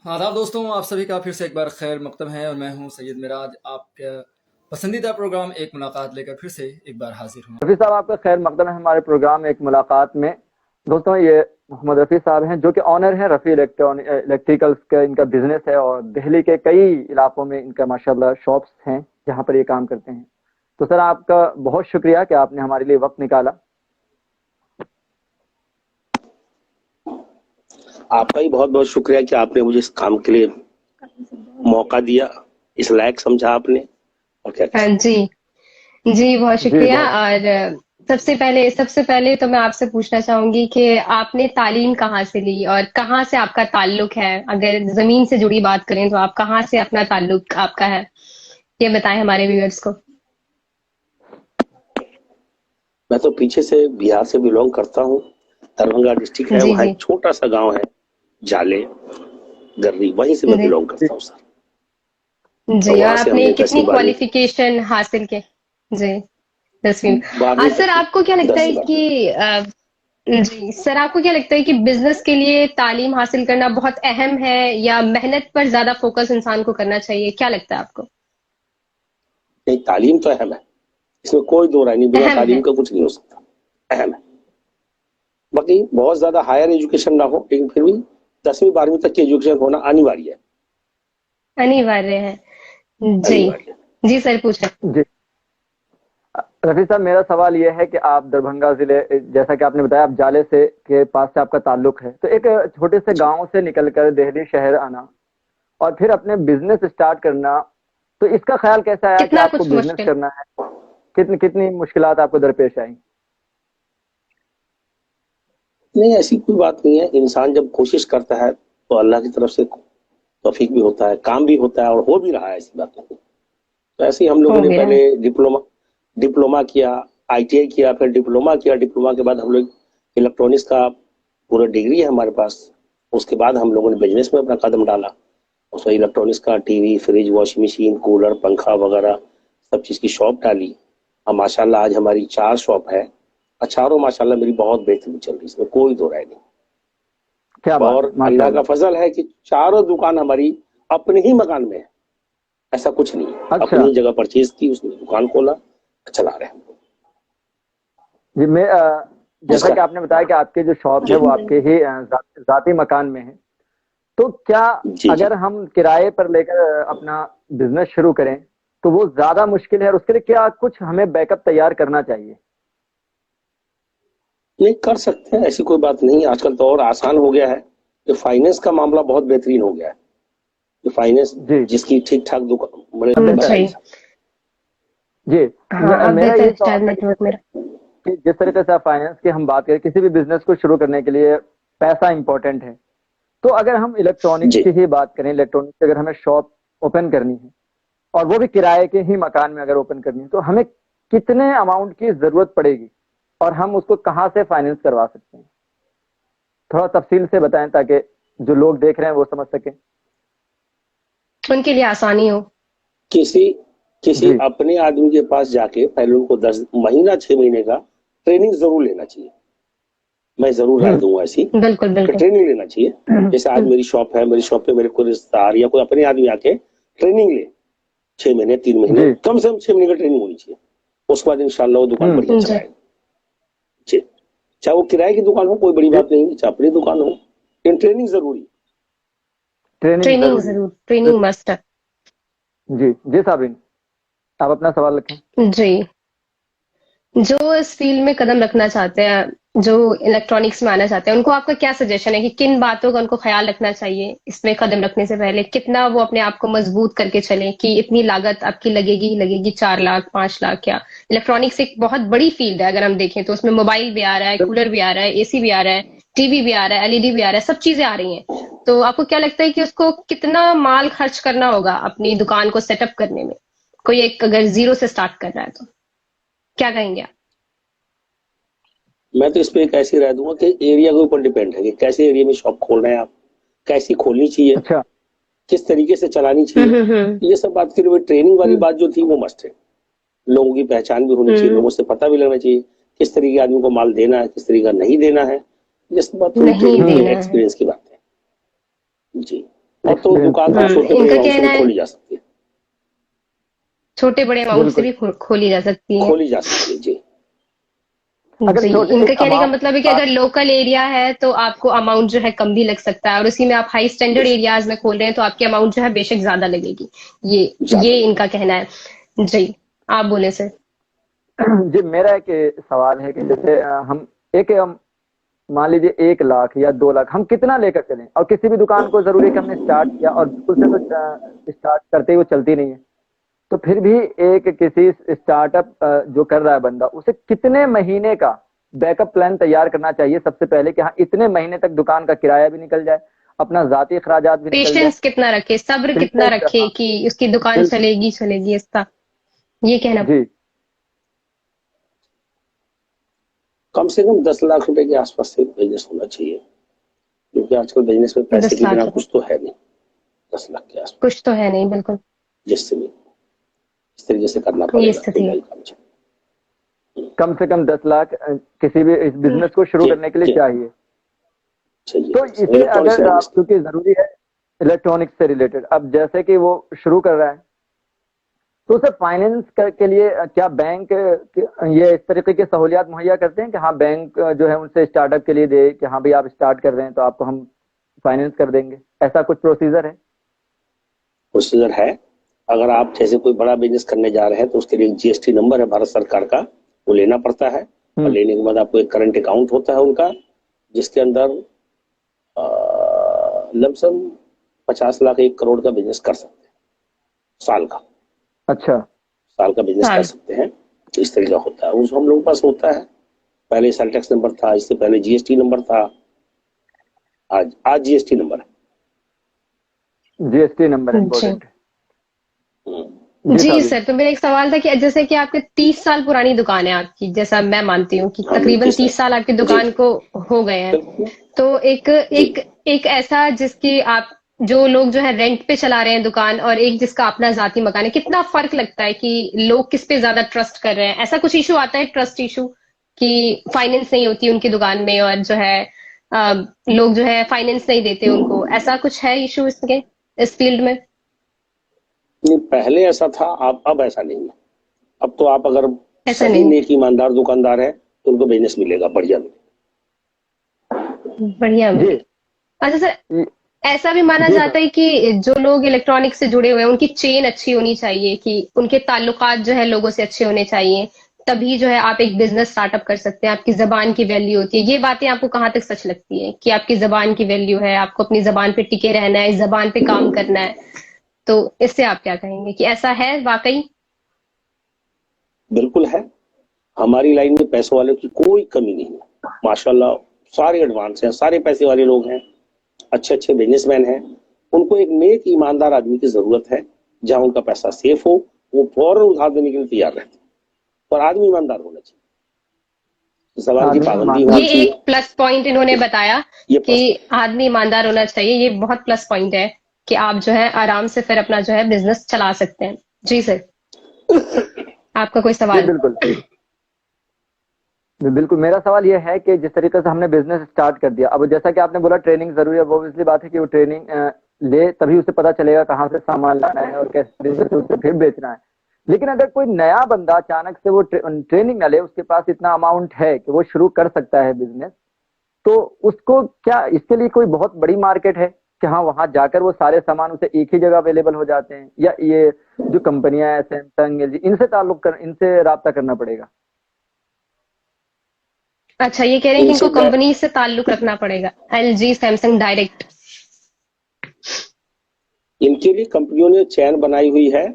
आदाब दोस्तों, आप सभी का फिर से एक बार खैर मकदम है और मैं हूं सैयद मिराज। आपका पसंदीदा प्रोग्राम एक मुलाकात लेकर फिर से एक बार हाजिर हूं। रफ़ी साहब, आपका खैर मकदम है हमारे प्रोग्राम एक मुलाकात में। दोस्तों, ये मोहम्मद रफ़ी साहब हैं जो कि ऑनर हैं रफ़ी इलेक्ट्रिकल्स का इनका बिजनेस है और दिल्ली के कई इलाकों में इनका माशाल्लाह शॉप्स हैं जहां पर ये काम करते हैं। तो सर, आपका बहुत शुक्रिया कि आपने हमारे लिए वक्त निकाला। आपका ही बहुत बहुत शुक्रिया कि आपने मुझे इस काम के लिए मौका दिया, इस लायक समझा आपने। और क्या हाँ जी, जी बहुत जी शुक्रिया। बहुत और सबसे पहले तो मैं आपसे पूछना चाहूंगी कि आपने तालीम कहाँ से ली और कहाँ से आपका ताल्लुक है? अगर जमीन से जुड़ी बात करें तो आप कहाँ से अपना ताल्लुक आपका है, ये बताएं हमारे व्यूअर्स को। मैं तो पीछे से बिहार से बिलोंग करता हूँ। दरभंगा डिस्ट्रिक्ट है, जी वहाँ जी एक छोटा सा गांव है जाले गर्री, वहीं से मैं जी बिलोंग जी करता हूँ सर। और जी। और वहां से आपने हमने कितनी 10वीं 12वीं क्वालिफिकेशन हासिल की? जी, 10वीं। 12वीं सर, तक की। आपको क्या लगता है 10वीं 12वीं। कि जी सर, आपको क्या लगता है कि बिजनेस के लिए तालीम हासिल करना बहुत अहम है या मेहनत पर ज्यादा फोकस इंसान को करना चाहिए? क्या लगता है आपको? नहीं, तालीम तो अहम है, इसमें कोई दो राय नहीं, बिना अहम तालीम है। का कुछ नहीं हो सकता। अहम है। बाकी बहुत ज्यादा हायर एजुकेशन ना हो, लेकिन फिर भी 10वीं 12वीं तक की एजुकेशन होना अनिवार्य है। अनिवार्य है। जी अनिवार्य है। जी सर, पूछे। जी। रफ़ी साहब, मेरा सवाल ये है कि आप दरभंगा जिले, जैसा कि आपने बताया, आप जाले से के पास से आपका ताल्लुक है, तो एक छोटे से जी। गांव से निकलकर दिल्ली शहर आना और फिर अपने बिजनेस स्टार्ट करना, तो इसका ख्याल कैसे आया कि कितना आपको कुछ बिजनेस मुश्किल। करना है? कितनी कितनी मुश्किलात आपको दरपेश आई? नहीं, ऐसी कोई बात नहीं है। इंसान जब कोशिश करता है तो अल्लाह की तरफ से तौफीक भी होता है, काम भी होता है और हो भी रहा है, ऐसी बात नहीं। तो ऐसे ही हम लोगों हो ने भी रहा पहले है। डिप्लोमा डिप्लोमा किया, आईटीआई किया, फिर डिप्लोमा किया। डिप्लोमा के बाद हम लोग इलेक्ट्रॉनिक्स का पूरा डिग्री है हमारे पास। उसके बाद हम लोगों ने बिजनेस में अपना कदम डाला। उसमें इलेक्ट्रॉनिक्स का TV, fridge, washing machine, cooler, पंखा वगैरह सब चीज़ की शॉप डाली। अब माशाल्लाह आज हमारी 4 शॉप है और चारों माशाल्लाह मेरी बहुत बेहतरीन चल रही है, इसमें कोई दो राय नहीं। क्या बात और है, अल्लाह का माशाल्लाह। फजल है कि चारों दुकान हमारी अपने ही मकान में है। ऐसा कुछ नहीं है, अच्छा। अपनी जगह परचेज की, उसने दुकान खोला, चला रहे हैं। जी, जैसा जिसका कि आपने बताया कि आपके जो शॉप है जी वो आपके ही जाती मकान में है, तो क्या जी जी। अगर हम किराए पर लेकर अपना बिजनेस शुरू करें तो वो ज्यादा मुश्किल है और उसके लिए क्या कुछ हमें बैकअप तैयार करना चाहिए? नहीं, कर सकते हैं, ऐसी कोई बात नहीं। आजकल तो और आसान हो गया है कि फाइनेंस का मामला बहुत बेहतरीन हो गया है। कि फाइनेंस जी जी। जिसकी ठीक ठाक दुकान बड़े अब बेहतर। जी बताइए। जी। हाँ, अब मेरा बेहतर यही है सवाल शायद था नेटवर्क मेरा। कि जिस तरीके से आप फाइनेंस की हम बात करें, किसी भी बिजनेस को शुरू करने के लिए पैसा इंपॉर्टेंट है। तो अगर हम इलेक्ट्रॉनिक्स जी। की ही बात करें, इलेक्ट्रॉनिक्स की अगर हमें शॉप ओपन करनी है और वो भी किराए के ही मकान में अगर ओपन करनी है, तो हमें कितने अमाउंट की जरूरत पड़ेगी और हम उसको कहाँ से फाइनेंस करवा सकते हैं? थोड़ा तफसील से बताएं ताकि जो लोग देख रहे हैं वो समझ सकें। उनके लिए आसानी हो। किसी किसी जी। अपने आदमी के पास जाके पहले उनको 10 महीना 6 महीने का ट्रेनिंग जरूर लेना चाहिए। मैं जरूर राय दूंगा ऐसी बिल्कुल कि बिल्कुल। ट्रेनिंग लेना चाहिए। जैसे आज मेरी शॉप है, मेरी शॉप पे मेरे कोई रिश्तेदार या कोई अपने आदमी आके ट्रेनिंग ले, 6 महीने 3 महीने, जी। कम से कम 6 महीने की ट्रेनिंग होनी चाहिए। उसके बाद इंशाल्लाह वो दुकान बढ़िया जी। चलाएगा। जी। चाहे वो किराए की दुकान हो, कोई बड़ी जी। बात नहीं, चाहे अपनी दुकान हो, लेकिन ट्रेनिंग जरूरी। ट्रेनिंग ट्रेनिंग जरूरी जरूर, है। ट्रेनिंग मस्ट है। जी जी साबिन, आप अपना सवाल रखें। जी। जो इस फील्ड में कदम रखना चाहते हैं, जो इलेक्ट्रॉनिक्स में आना चाहते हैं, उनको आपका क्या सजेशन है कि किन बातों का उनको ख्याल रखना चाहिए इसमें कदम रखने से पहले? कितना वो अपने आप को मजबूत करके चले कि इतनी लागत आपकी लगेगी ही लगेगी, 4 लाख 5 लाख? क्या इलेक्ट्रॉनिक्स एक बहुत बड़ी फील्ड है, अगर हम देखें तो उसमें मोबाइल भी आ रहा है, कूलर भी आ रहा है, एसी भी आ रहा है, टीवी भी आ रहा है, एलईडी भी आ रहा है, सब चीजें आ रही हैं। तो आपको क्या लगता है कि उसको कितना माल खर्च करना होगा अपनी दुकान को सेटअप करने में? कोई एक अगर जीरो से स्टार्ट कर रहा है तो क्या कहेंगे आप? मैं तो इस पे एक ऐसी राय दूंगा कि एरिया के ऊपर डिपेंड है कि कैसे एरिया में शॉप खोल रहे हैं आप, कैसी खोलनी चाहिए, अच्छा। किस तरीके से चलानी चाहिए। हम्म। ये सब बात फिर ट्रेनिंग वाली हम्म बात जो थी वो मस्ट है। लोगों की पहचान भी होनी चाहिए, हम्म। लोगों से पता भी लगना चाहिए किस तरीके के आदमी को माल देना है, किस तरीके का नहीं देना है। ये सब बात थोड़ी नहीं ट्रेनिंग की देना है, है। एक्सपीरियंस की बात है। जी। अब तो दुकान तो छोटे बड़े इनका अमाउंट से कहना भी है खोली जा सकती है, छोटे बड़े अमाउंट से बिल्कुल। भी खोली जा सकती है। खोली जा सकती है जी। अगर जी, छोटे इनका एक कहने का अमाउंट मतलब है कि अगर लोकल एरिया है तो आपको अमाउंट जो है कम भी लग सकता है, और उसी में आप हाई स्टैंडर्ड एरियाज में खोल रहे हैं तो आपकी अमाउंट जो है बेशक ज्यादा लगेगी। ये ज्यादा ये इनका कहना है। जी, आप बोले सर। जी मेरा एक सवाल है कि जैसे हम एक मान लीजिए 1 लाख या 2 लाख हम कितना लेकर चलें, और किसी भी दुकान को जरूरी है कि हमने स्टार्ट किया और उससे तो स्टार्ट करते ही वो चलती नहीं है, तो फिर भी एक किसी स्टार्टअप जो कर रहा है बंदा, उसे कितने महीने का बैकअप प्लान तैयार करना चाहिए सबसे पहले, कि हाँ इतने महीने तक दुकान का किराया भी निकल जाए, अपना जाती अखराजात भी निकल जाए। पेशेंस कितना रखे, सब्र कितना पेशेंस, रखे हाँ कि उसकी दुकान बिल्कुल। चलेगी चलेगी, इसका ये कहना। जी कम से कम 10 लाख रुपए के आसपास से बिजनेस होना चाहिए, क्योंकि आजकल बिजनेस में पैसे दस के बिना लाख कुछ तो है नहीं। 10 लाख के आसपास कुछ तो है नहीं, बिल्कुल जिससे भी इस तरीके से करना ये पड़ेगा तो स्थिति है। नई काम चले। कम से कम 10 लाख किसी भी इस बिजनेस को शुरू जी करने के लिए जी चाहिए। चाहिए। तो इसे इलेक्ट्रॉनिक्स अगर आप, बिजनेस क्योंकि जरूरी है इलेक्ट्रॉनिक्स से रिलेटेड, अब जैसे कि वो शुरू कर रहा है तो उसे फाइनेंस के लिए क्या बैंक ये इस तरीके की सहूलियात मुहैया करते हैं कि हाँ बैंक जो है उनसे स्टार्टअप के लिए दे कि हाँ भाई आप स्टार्ट कर रहे हैं तो आपको हम फाइनेंस कर देंगे, ऐसा कुछ प्रोसीजर है? प्रोसीजर है। अगर आप जैसे कोई बड़ा बिजनेस करने जा रहे हैं तो उसके लिए एक जीएसटी नंबर है भारत सरकार का, वो लेना पड़ता है। और लेने के बाद आपको एक करंट अकाउंट होता है उनका, जिसके अंदर लमसम 50 लाख 1 करोड़ का बिजनेस कर सकते हैं साल का। अच्छा। साल का बिजनेस हाँ। कर सकते हैं, तो इस तरीका होता है। उस हम लोगों के पास होता है। पहले सेल टैक्स नंबर था, इससे पहले जीएसटी नंबर था, आज जीएसटी नंबर है। जीएसटी नंबर जी इम्पोर्टेंट है। जी साहब सर, तो मेरा एक सवाल था कि जैसे कि आपके 30 साल पुरानी दुकान है आपकी, जैसा मैं मानती हूँ कि हाँ तकरीबन बिल्कुल 30 साल आपकी जी दुकान को हो गए हैं, बिल्कुल तो एक जी। एक एक ऐसा जिसकी आप, जो लोग जो है रेंट पे चला रहे हैं दुकान, और एक जिसका अपना जाती मकान है, कितना फर्क लगता है कि लोग किस पे ज्यादा ट्रस्ट कर रहे हैं? ऐसा कुछ इशू आता है, ट्रस्ट इशू, कि फाइनेंस नहीं होती उनकी दुकान में, और जो है लोग जो है फाइनेंस नहीं देते उनको, ऐसा कुछ है इशू इसके, इस फील्ड में? नहीं, पहले ऐसा था, अब ऐसा नहीं है। अब तो आप अगर ऐसा सही नहीं, नेक ईमानदार दुकानदार है तो उनको बिजनेस मिलेगा, बढ़िया मिलेगा। बढ़िया जी मिले। अच्छा सर, जी ऐसा भी माना जी जाता सर। है कि जो लोग इलेक्ट्रॉनिक से जुड़े हुए हैं उनकी चेन अच्छी होनी चाहिए, कि उनके ताल्लुकात जो है लोगों से अच्छे होने चाहिए, तभी जो है आप एक बिजनेस स्टार्टअप कर सकते हैं। आपकी जबान की वैल्यू होती है। ये बातें आपको कहाँ तक सच लगती है कि आपकी जबान की वैल्यू है, आपको अपनी जबान पे टिके रहना है, इस जबान पे काम करना है? तो इससे आप क्या कहेंगे कि ऐसा है वाकई? बिल्कुल है। हमारी लाइन में पैसों वालों की कोई कमी नहीं है, माशाल्लाह। सारे एडवांस हैं, सारे पैसे वाले लोग हैं, अच्छे अच्छे बिजनेसमैन हैं। उनको एक नेक ईमानदार आदमी की जरूरत है, जहां उनका पैसा सेफ हो, वो फौरन उधार देने के लिए तैयार रहते हैं। और आदमी ईमानदार होना चाहिए, जबान की आदमी पाबंदी ईमानदार। होनी ये चाहिए। एक प्लस पॉइंट इन्होंने बताया ये कि प्लस आदमी ईमानदार होना चाहिए। ये बहुत प्लस पॉइंट है कि आप जो है आराम से फिर अपना जो है बिजनेस चला सकते हैं। जी सर, आपका कोई जी सवाल? बिल्कुल बिल्कुल। मेरा सवाल यह है कि जिस तरीके से हमने बिजनेस स्टार्ट कर दिया, अब जैसा कि आपने बोला ट्रेनिंग जरूरी है, वो ऑब्वियसली बात है कि वो ट्रेनिंग ले तभी उसे पता चलेगा कहाँ से सामान लाना है और कैसे तरीके से उसे फिर बेचना है। लेकिन अगर कोई नया बंदा अचानक से वो ट्रेनिंग ना ले, उसके पास इतना अमाउंट है कि वो शुरू कर सकता है बिजनेस, तो उसको क्या इसके लिए कोई बहुत बड़ी मार्केट है कि हाँ वहां जाकर वो सारे सामान उसे एक ही जगह अवेलेबल हो जाते हैं, या ये जो कंपनियां हैं सैमसंग एलजी इनसे राब्ता करना पड़ेगा? अच्छा, ये कह रहे हैं कि इनसे इनको कंपनी से ताल्लुक रखना पड़ेगा, एलजी सैमसंग डायरेक्ट? इनके लिए कंपनियों ने चैन बनाई हुई है।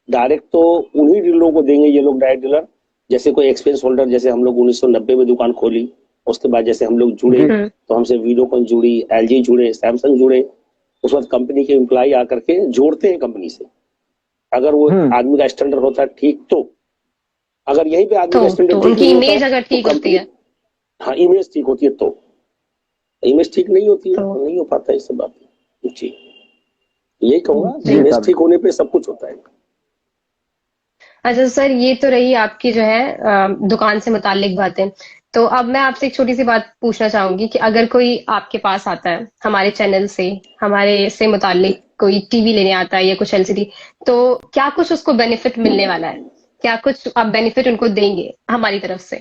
डायरेक्ट तो उन्हीं डीलरों को देंगे ये लोग, डायरेक्ट डीलर। जैसे कोई एक्सपीरियंस होल्डर, जैसे हम लोग 1990 में दुकान खोली, उसके बाद जैसे हम लोग जुड़े जी तो हमसे वीडियोकॉन जुड़ी, एलजी जुड़े, सैमसंग जुड़े। उस वक्त कंपनी के एम्प्लॉय आकर के जोड़ते हैं कंपनी से, अगर वो आदमी का स्टैंडर्ड होता है ठीक तो। अगर यहीं पे आदमी का तो स्टैंडर्ड ठीक उनकी नहीं होता इमेज अगर तो ठीक होती कंपनी, है हाँ इमेज ठीक होती है तो। इमेज ठीक नहीं होती है तो तो नहीं हो पाता इस बात। जी, यही कहूंगा, जी। इमेज ठीक होने पे सब कुछ होता है। अच्छा सर, ये तो रही आपकी जो है दुकान से मुतालिक बातें। तो अब मैं आपसे एक छोटी सी बात पूछना चाहूंगी कि अगर कोई आपके पास आता है हमारे चैनल से, हमारे से मुतालिक कोई टीवी लेने आता है या कुछ एलसीडी, तो क्या कुछ उसको बेनिफिट मिलने वाला है? क्या कुछ आप बेनिफिट उनको देंगे हमारी तरफ से?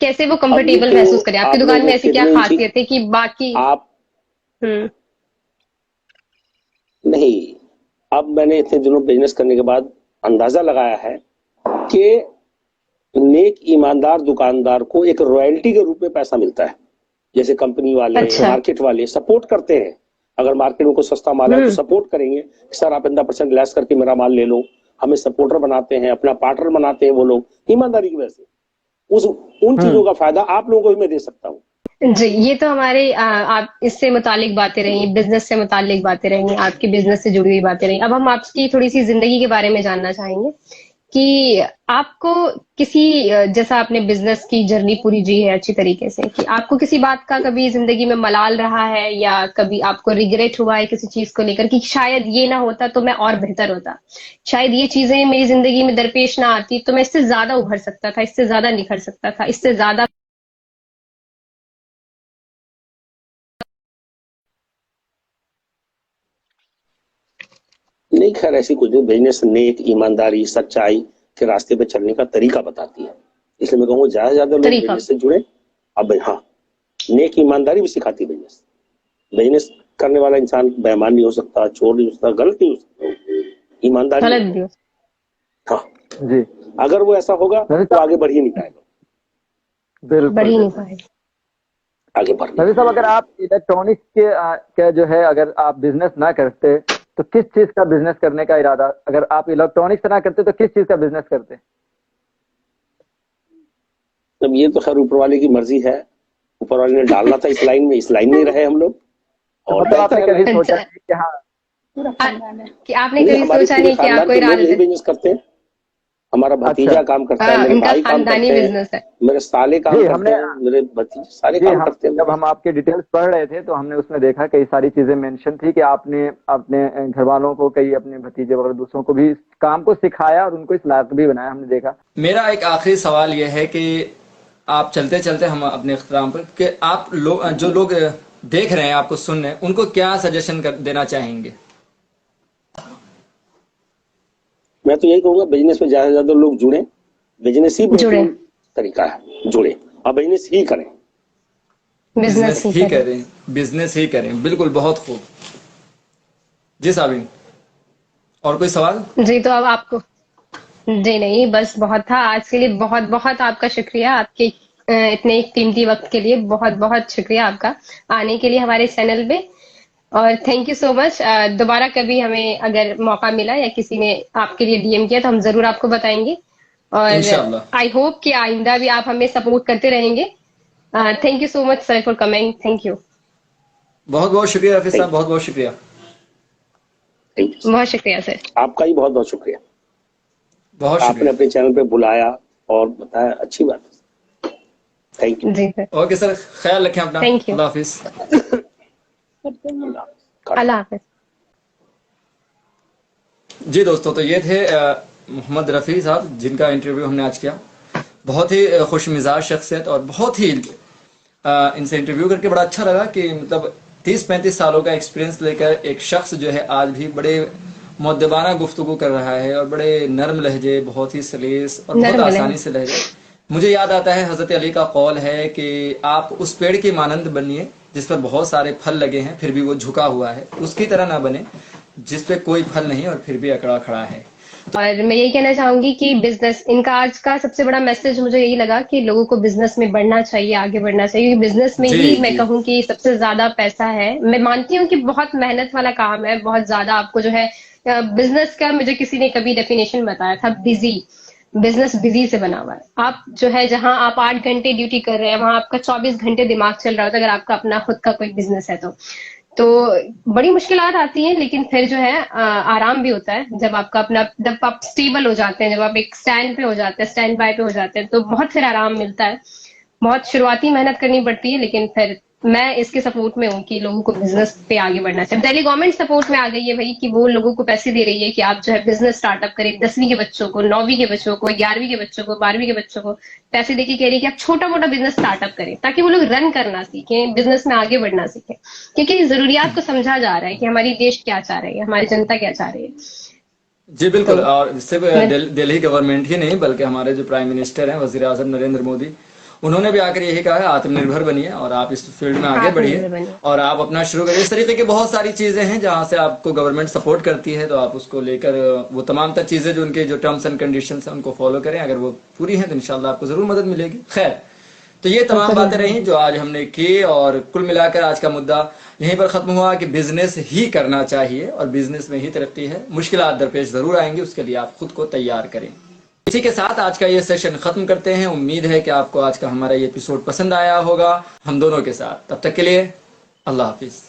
कैसे वो अब ये कंफर्टेबल तो महसूस करें? आपकी आप दुकान लोगों में ऐसी क्या कितनी खासियत है कि बाकी आप हम्म नहीं, अब मैंने इतने दिनों बिजनेस करने के बाद अंदाजा लगाया है कि नेक ईमानदार दुकानदार को एक रॉयल्टी के रूप में पैसा मिलता है। जैसे कंपनी वाले, अच्छा। मार्केट वाले सपोर्ट करते हैं। अगर मार्केट में कोई सस्ता माल है तो सपोर्ट करेंगे, सर आप इतना % लेस करके मेरा माल ले लो। हमें सपोर्टर बनाते हैं, अपना पार्टनर बनाते हैं वो लोग, ईमानदारी की वजह से। उन चीजों का फायदा आप लोगों को भी मैं दे सकता हूँ। जी, ये तो हमारे आप इससे मुतालिक बातें रही, बिजनेस से मुतालिक बातें रही, आपकी बिजनेस से जुड़ी हुई बातें रही। अब हम आपकी थोड़ी सी जिंदगी के बारे में जानना चाहेंगे कि आपको किसी जैसा आपने बिजनेस की जर्नी पूरी जी है अच्छी तरीके से, कि आपको किसी बात का कभी जिंदगी में मलाल रहा है या कभी आपको रिग्रेट हुआ है किसी चीज को लेकर कि शायद ये ना होता तो मैं और बेहतर होता, शायद ये चीजें मेरी जिंदगी में दरपेश ना आती तो मैं इससे ज्यादा उभर सकता था, इससे ज्यादा निखर सकता था, इससे ज्यादा नहीं, खैर ऐसी कुछ नहीं। बिजनेस नेक, ईमानदारी, सच्चाई के रास्ते पे चलने का तरीका बताती है। इसलिए मैं कहूँगा ज्यादा से ज्यादा लोग तरीका। बिजनेस से जुड़े। अब हाँ, नेक ईमानदारी भी सिखाती है बिजनेस। बिजनेस करने वाला इंसान बेईमान नहीं हो सकता, चोर नहीं हो सकता, गलत नहीं हो सकता, ईमानदारी गलत है। भी हो। हाँ, जी अगर वो ऐसा होगा नबी तो साहब, आगे बढ़ ही नहीं पाएगा। बिल्कुल बढ़ ही नहीं बिल्कुल। पाए। आगे बढ़ नहीं नबी साहब, अगर आप इलेक्ट्रॉनिक्स के जो है, अगर आप बिजनेस ना करते तो किस चीज का बिजनेस करने का इरादा, अगर आप इलेक्ट्रॉनिक्स ना करते तो किस चीज का बिजनेस करते? अब ये तो खैर ऊपर वाले की मर्जी है। ऊपर वाले ने डालना था इस लाइन में, इस लाइन में रहे हम लोग तो और मतलब आपने बेहतर है। कभी सोचा अच्छा, नहीं कि हाँ, कि आपने नहीं, कभी हमारे सोचा पूरे नहीं कि आप खानदान कोई के लोग यही राजनीति बिजनेस करते हैं। हमारा भतीजा अच्छा, काम करता है, मेरे इनका भाई काम खानदानी करते हैं, बिजनेस है। मेरे साले काम जी करते हमने हैं, मेरे भतीजे सारे जी काम हम करते हैं। जब हम आपके डिटेल्स पढ़ रहे थे तो हमने उसमें देखा कई सारी चीजें मेंशन थी कि आपने अपने घर वालों को, कई अपने भतीजे वगैरह दूसरों को भी इस काम को सिखाया और उनको इस लायक भी बनाया, हमने देखा। मेरा एक आखिरी सवाल यह है कि आप चलते चलते हम अपने इख्तिताम पर कि आप जो लोग देख रहे हैं, आपको सुन रहे हैं, उनको क्या सजेशन देना चाहेंगे? मैं तो यही कहूंगा बिजनेस में ज्यादा से ज्यादा लोग जुड़े। बिजनेस ही जुड़े, बेहतरीन तरीका है, जुड़े और बिजनेस ही करें। बिजनेस ही करें। करें, बिजनेस ही करें। बिल्कुल, बहुत खूब। जी साबिन, और कोई सवाल? जी, तो अब आपको जी नहीं, बस बहुत था आज के लिए। बहुत बहुत आपका शुक्रिया, आपके इतने कीमती वक्त के लिए बहुत बहुत शुक्रिया आपका आने के लिए हमारे चैनल पे। और थैंक यू सो मच। दोबारा कभी हमें अगर मौका मिला या किसी ने आपके लिए डीएम किया तो हम जरूर आपको बताएंगे। और इंशाल्लाह। आई होप कि आइंदा भी आप हमें सपोर्ट करते रहेंगे। Thank you so much sir for coming. Thank you, बहुत बहुत शुक्रिया रफी साहब, थैंक बहुत बहुत शुक्रिया। यू। बहुत शुक्रिया सर। आपका ही बहुत बहुत शुक्रिया, बहुत आपने शुक्रिया। अपने चैनल पे बुलाया और बताया, अच्छी बात है। Thank you. जी सर, ओके सर, ख्याल रखें अपना। Thank you. अल्लाह हाफिज। अल्लाह हाफिज। जी दोस्तों, तो ये थे मोहम्मद रफ़ी साहब, जिनका इंटरव्यू हमने आज किया। बहुत ही खुश मिजाज शख्सियत और बहुत ही इनसे इंटरव्यू करके बड़ा अच्छा लगा कि मतलब 30-35 सालों का एक्सपीरियंस लेकर एक शख्स जो है आज भी बड़े मुअद्दबाना गुफ्तगू कर रहा है और बड़े नरम लहजे, बहुत ही सलीस और बहुत नर्म लहजे। आसानी से लहजे। मुझे याद आता है हजरत अली का कौल है कि आप उस पेड़ की मानंद बनिए जिस पर बहुत सारे फल लगे हैं फिर भी वो झुका हुआ है, उसकी तरह ना बने जिस पे कोई फल नहीं और फिर भी अकड़ा खड़ा है। और मैं यही कहना चाहूंगी कि बिजनेस, इनका आज का सबसे बड़ा मैसेज मुझे यही लगा कि लोगों को बिजनेस में बढ़ना चाहिए, आगे बढ़ना चाहिए, क्योंकि बिजनेस में जी ही मैं जी कहूँ कि सबसे ज्यादा पैसा है। मैं मानती हूँ कि बहुत मेहनत वाला काम है, बहुत ज्यादा आपको जो है बिजनेस का, मुझे किसी ने कभी डेफिनेशन बताया था, बिजी, बिजनेस बिजी से बना हुआ है। आप जो है जहां आप 8 घंटे ड्यूटी कर रहे हैं वहां आपका 24 घंटे दिमाग चल रहा होता है, अगर आपका अपना खुद का कोई बिजनेस है तो बड़ी मुश्किलात आती हैं, लेकिन फिर जो है आराम भी होता है जब आपका अपना, जब आप स्टेबल हो जाते हैं, जब आप एक स्टैंड पे हो जाते हैं, स्टैंड बाय पे हो जाते हैं, तो बहुत फिर आराम मिलता है। बहुत शुरुआती मेहनत करनी पड़ती है, लेकिन फिर मैं इसके सपोर्ट में हूँ कि लोगों को बिजनेस पे आगे बढ़ना चाहिए। दिल्ली गवर्नमेंट सपोर्ट में आ गई है भाई कि वो लोगों को पैसे दे रही है कि आप जो है बिजनेस स्टार्टअप करें। 10वीं के बच्चों को, 9वीं के बच्चों को, 11वीं के बच्चों को, 12वीं के बच्चों को पैसे देके कह रही है कि आप छोटा मोटा बिजनेस स्टार्टअप करें, ताकि वो लोग रन करना सीखें, बिजनेस में आगे बढ़ना सीखें। क्योंकि जरूरियात को समझा जा रहा है कि हमारी देश क्या चाह रही है, हमारी जनता क्या चाह रही है। जी बिल्कुल। तो और सिर्फ दिल्ली गवर्नमेंट ही नहीं बल्कि हमारे जो प्राइम मिनिस्टर हैं, वजीर आजम नरेंद्र मोदी, उन्होंने भी आकर यही कहा है आत्मनिर्भर बनिए और आप इस फील्ड में आगे बढ़िए आत्मनिर्भर बनिए। और आप अपना शुरू करिए। इस तरीके की बहुत सारी चीजें हैं जहां से आपको गवर्नमेंट सपोर्ट करती है, तो आप उसको लेकर वो तमाम तर चीजें जो उनके जो टर्म्स एंड कंडीशंस हैं उनको फॉलो करें। अगर वो पूरी हैं तो इंशाल्लाह आपको जरूर मदद मिलेगी। खैर, तो ये तमाम बातें रही जो आज हमने की और कुल मिलाकर आज का मुद्दा यहीं पर खत्म हुआ कि बिजनेस ही करना चाहिए और बिजनेस में ही तरक्की है। मुश्किलात दरपेश जरूर आएंगी, उसके लिए आप खुद को तैयार करें। इसी के साथ आज का ये सेशन खत्म करते हैं। उम्मीद है कि आपको आज का हमारा ये एपिसोड पसंद आया होगा हम दोनों के साथ। तब तक के लिए अल्लाह हाफिज।